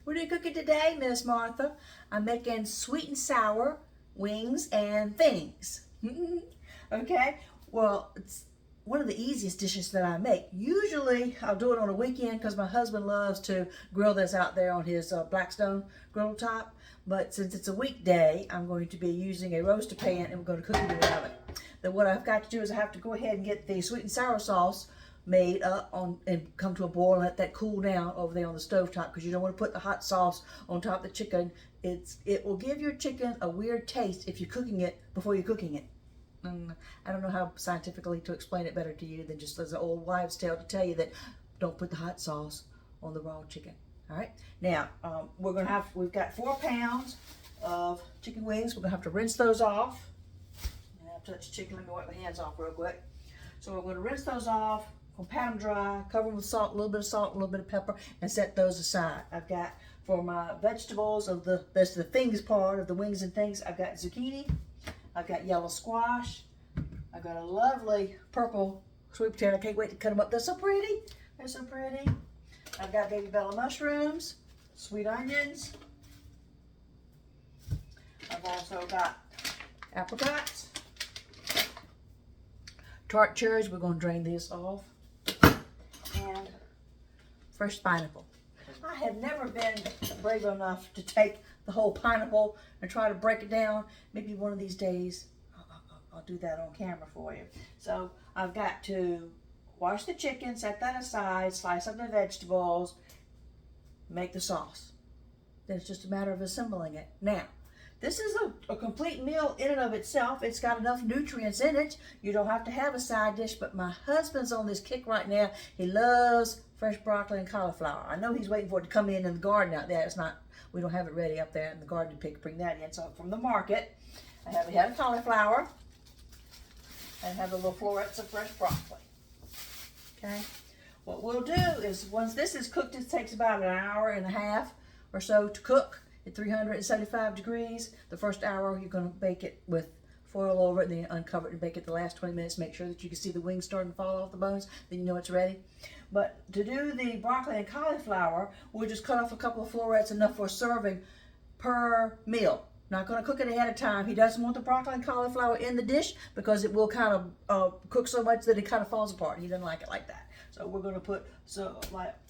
What are you cooking today, Miss Martha? I'm making sweet and sour wings and things. Okay, well, it's one of the easiest dishes that I make. Usually I'll do it on a weekend because my husband loves to grill this out there on his Blackstone grill top. But since it's a weekday, I'm going to be using a roaster pan and we're going to cook it in the oven. Then what I've got to do is I have to go ahead and get the sweet and sour sauce made up on and come to a boil and let that cool down over there on the stove top, because you don't want to put the hot sauce on top of the chicken. It will give your chicken a weird taste if you're cooking it before you're cooking it. I don't know how scientifically to explain it better to you than just as an old wives' tale to tell you that don't put the hot sauce on the raw chicken. All right, now we've got 4 pounds of chicken wings. We're gonna have to rinse those off. I'll touch the chicken. Let me wipe my hands off real quick. So we're going to rinse those off. We'll pound them dry, cover them with salt, a little bit of salt, a little bit of pepper, and set those aside. I've got, for my vegetables that's the things part of the wings and things, I've got zucchini, I've got yellow squash, I've got a lovely purple sweet potato. I can't wait to cut them up. They're so pretty. They're so pretty. I've got baby bella mushrooms, sweet onions. I've also got apricots, tart cherries. We're going to drain this off. And fresh pineapple. I have never been brave enough to take the whole pineapple and try to break it down. Maybe one of these days I'll do that on camera for you. So I've got to wash the chicken, set that aside, slice up the vegetables, make the sauce. Then it's just a matter of assembling it. Now, this is a complete meal in and of itself. It's got enough nutrients in it. You don't have to have a side dish, but my husband's on this kick right now. He loves fresh broccoli and cauliflower. I know he's waiting for it to come in the garden out there. We don't have it ready up there in the garden to bring that in. So from the market, I have a head of cauliflower and I have the little florets of fresh broccoli. Okay. What we'll do is once this is cooked, it takes about an hour and a half or so to cook at 375 degrees. The first hour you're going to bake it with foil over it, then you uncover it and bake it the last 20 minutes. Make sure that you can see the wings starting to fall off the bones, then you know it's ready. But to do the broccoli and cauliflower, we'll just cut off a couple of florets, enough for a serving per meal. Not going to cook it ahead of time. He doesn't want the broccoli and cauliflower in the dish because it will kind of cook so much that it kind of falls apart. He doesn't like it like that. So we're going to put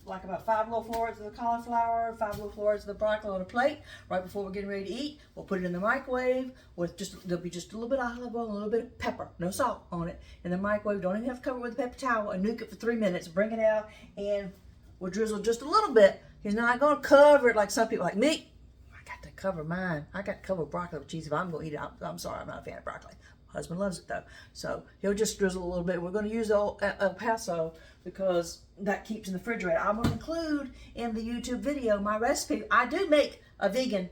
like about 5 little florets of the cauliflower, 5 little florets of the broccoli on a plate. Right before we're getting ready to eat, we'll put it in the microwave with there'll be just a little bit of olive oil, a little bit of pepper, no salt on it. In the microwave, don't even have to cover it with a paper towel, and nuke it for 3 minutes. Bring it out, and we'll drizzle just a little bit. He's not going to cover it like some people like me. I got to cover mine. I got to cover broccoli with cheese if I'm going to eat it. I'm sorry, I'm not a fan of broccoli. My husband loves it though, so he'll just drizzle a little bit. We're going to use El Paso because that keeps in the refrigerator. I'm going to include in the YouTube video my recipe. I do make a vegan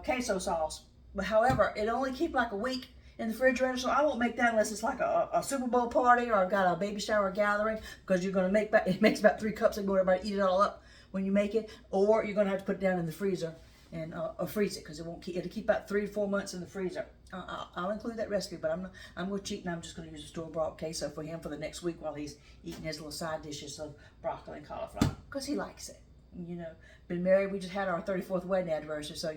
queso sauce, but however, it only keeps like a week in the refrigerator, so I won't make that unless it's like a Super Bowl party or I've got a baby shower gathering, because you're going to make it makes about 3 cups and go everybody eat it all up when you make it, or you're going to have to put it down in the freezer and freeze it, because it'll keep about 3 to 4 months in the freezer. I'll include that recipe, but I'm going to cheat and I'm just going to use a store-bought queso for him for the next week while he's eating his little side dishes of broccoli and cauliflower, because he likes it. You know, been married, we just had our 34th wedding anniversary, so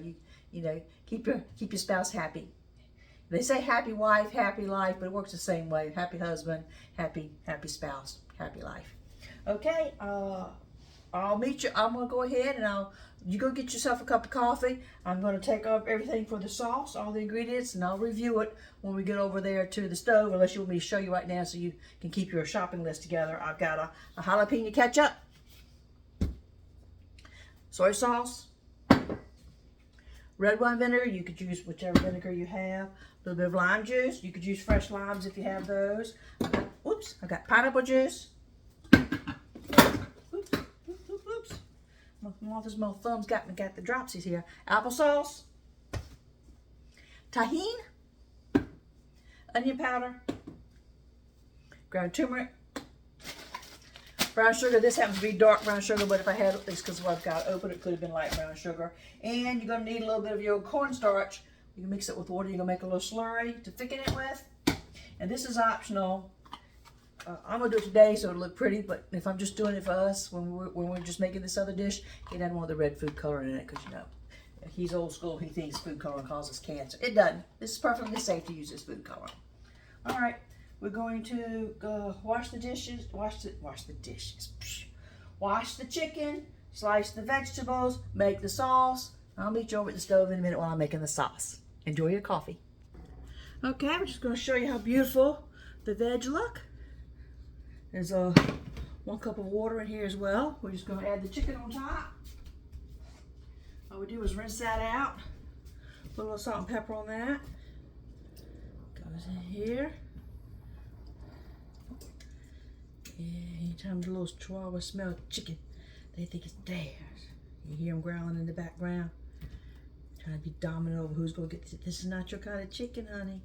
you know, keep your spouse happy. They say happy wife, happy life, but it works the same way. Happy husband, happy spouse, happy life. Okay, I'll meet you. I'm going to go ahead and you go get yourself a cup of coffee. I'm going to take up everything for the sauce, all the ingredients, and I'll review it when we get over there to the stove, unless you want me to show you right now so you can keep your shopping list together. I've got a jalapeno ketchup, soy sauce, red wine vinegar. You could use whichever vinegar you have. A little bit of lime juice. You could use fresh limes if you have those. I got pineapple juice. Martha's little thumb's got the dropsies here. Applesauce, Tajin, onion powder, ground turmeric, brown sugar. This happens to be dark brown sugar, but if I had it, it's because I've got it open, it could have been light brown sugar. And you're going to need a little bit of your cornstarch. You can mix it with water. You're going to make a little slurry to thicken it with. And this is optional. I'm gonna do it today so it'll look pretty, but if I'm just doing it for us, when we're just making this other dish, he doesn't want the red food coloring in it, because you know, he's old school. He thinks food coloring causes cancer. It doesn't. This is perfectly safe to use this food coloring. All right, we're going to wash the dishes, wash the dishes, wash the chicken, slice the vegetables, make the sauce. I'll meet you over at the stove in a minute while I'm making the sauce. Enjoy your coffee. Okay, I'm just going to show you how beautiful the veg look. There's 1 cup of water in here as well. We're just going to add the chicken on top. All we do is rinse that out. Put a little salt and pepper on that. Goes in here. Yeah, anytime the little chihuahua smell chicken, they think it's theirs. You hear them growling in the background, trying to be dominant over who's going to get this. This is not your kind of chicken, honey.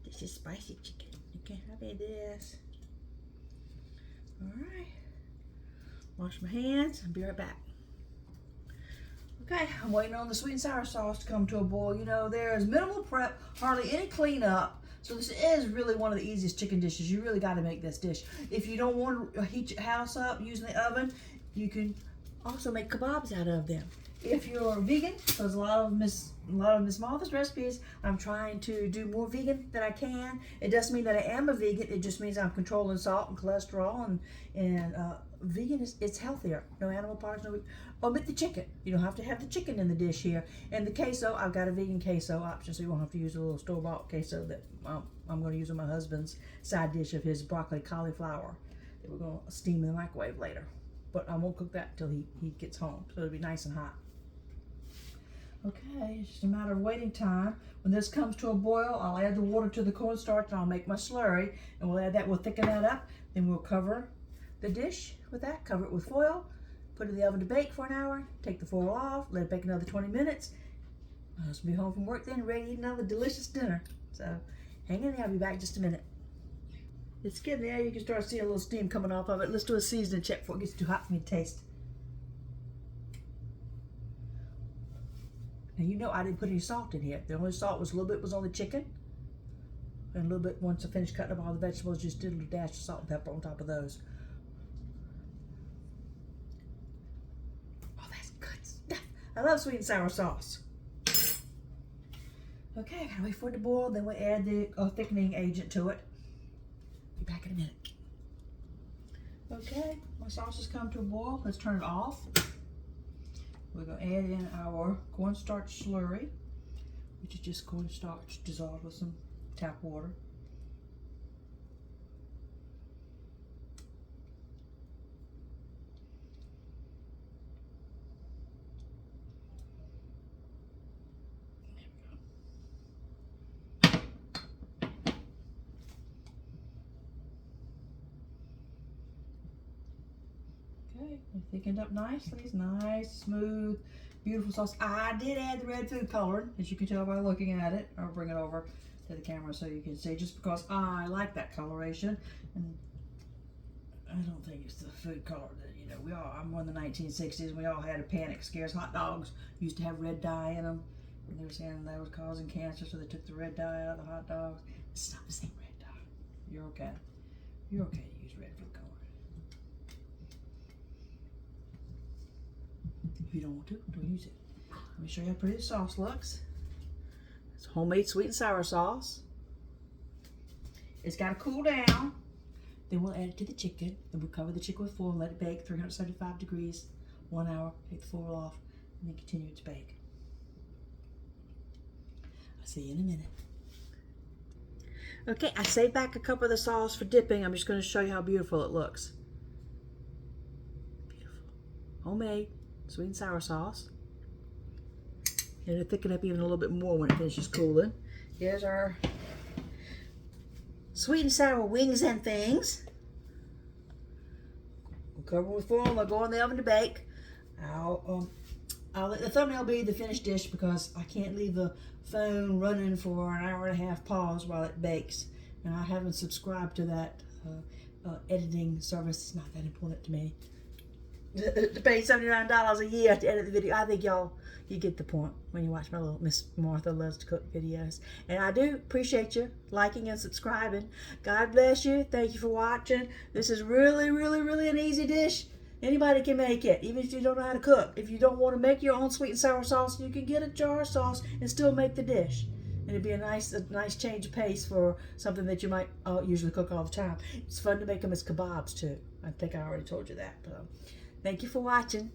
This is spicy chicken. You can't have any of this. Alright. Wash my hands and be right back. Okay, I'm waiting on the sweet and sour sauce to come to a boil. You know, there's minimal prep, hardly any cleanup. So this is really one of the easiest chicken dishes. You really got to make this dish. If you don't want to heat your house up using the oven, you can also make kabobs out of them. If you're vegan, because a lot of Miss Martha's recipes, I'm trying to do more vegan than I can. It doesn't mean that I am a vegan. It just means I'm controlling salt and cholesterol, and vegan it's healthier. No animal products. No. Omit the chicken. You don't have to have the chicken in the dish here. And the queso, I've got a vegan queso option, so you won't have to use a little store-bought queso that I'm going to use on my husband's side dish of his broccoli cauliflower that we're going to steam in the microwave later. But I won't cook that until he gets home, so it'll be nice and hot. Okay, it's just a matter of waiting time. When this comes to a boil, I'll add the water to the cornstarch and I'll make my slurry, and we'll add that, we'll thicken that up, then we'll cover the dish with that, cover it with foil, put it in the oven to bake for an hour, take the foil off, let it bake another 20 minutes. My husband will be home from work then, ready to eat another delicious dinner. So hang in there, I'll be back in just a minute. It's getting there, you can start seeing a little steam coming off of it. Let's do a seasoning check before it gets too hot for me to taste. And you know I didn't put any salt in here. The only salt was a little bit was on the chicken. And a little bit, once I finished cutting up all the vegetables, just did a little dash of salt and pepper on top of those. Oh, that's good stuff. I love sweet and sour sauce. Okay, gotta wait for it to boil, then we'll add the thickening agent to it. Be back in a minute. Okay, my sauce has come to a boil. Let's turn it off. We're going to add in our cornstarch slurry, which is just cornstarch dissolved with some tap water. Okay, thickened up nicely. It's nice, smooth, beautiful sauce. I did add the red food coloring, as you can tell by looking at it. I'll bring it over to the camera so you can see, just because I like that coloration. And I don't think it's the food color that, you know, I'm born in the 1960s, and we all had a panic scares. Hot dogs used to have red dye in them, and they were saying that was causing cancer, so they took the red dye out of the hot dogs. It's not the same red dye. You're okay. You're okay to use red food coloring. If you don't want to, don't use it. Let me show you how pretty the sauce looks. It's homemade sweet and sour sauce. It's got to cool down. Then we'll add it to the chicken. Then we'll cover the chicken with foil and let it bake 375 degrees, 1 hour. Take the foil off, and then continue to bake. I'll see you in a minute. Okay, I saved back a cup of the sauce for dipping. I'm just going to show you how beautiful it looks. Beautiful. Homemade sweet and sour sauce. And it'll thicken up even a little bit more when it finishes cooling. Here's our sweet and sour wings and things. We'll cover them with foil and they'll go in the oven to bake. I'll let the thumbnail be the finished dish because I can't leave the phone running for an hour and a half pause while it bakes. And I haven't subscribed to that editing service. It's not that important to me. To pay $79 a year to edit the video. I think y'all you get the point when you watch my little Miss Martha Loves to Cook videos. And I do appreciate you liking and subscribing. God bless you. Thank you for watching. This is really, really, really an easy dish. Anybody can make it, even if you don't know how to cook. If you don't want to make your own sweet and sour sauce, you can get a jar of sauce and still make the dish. And it'd be a nice change of pace for something that you might usually cook all the time. It's fun to make them as kabobs too. I think I already told you that. But, thank you for watching.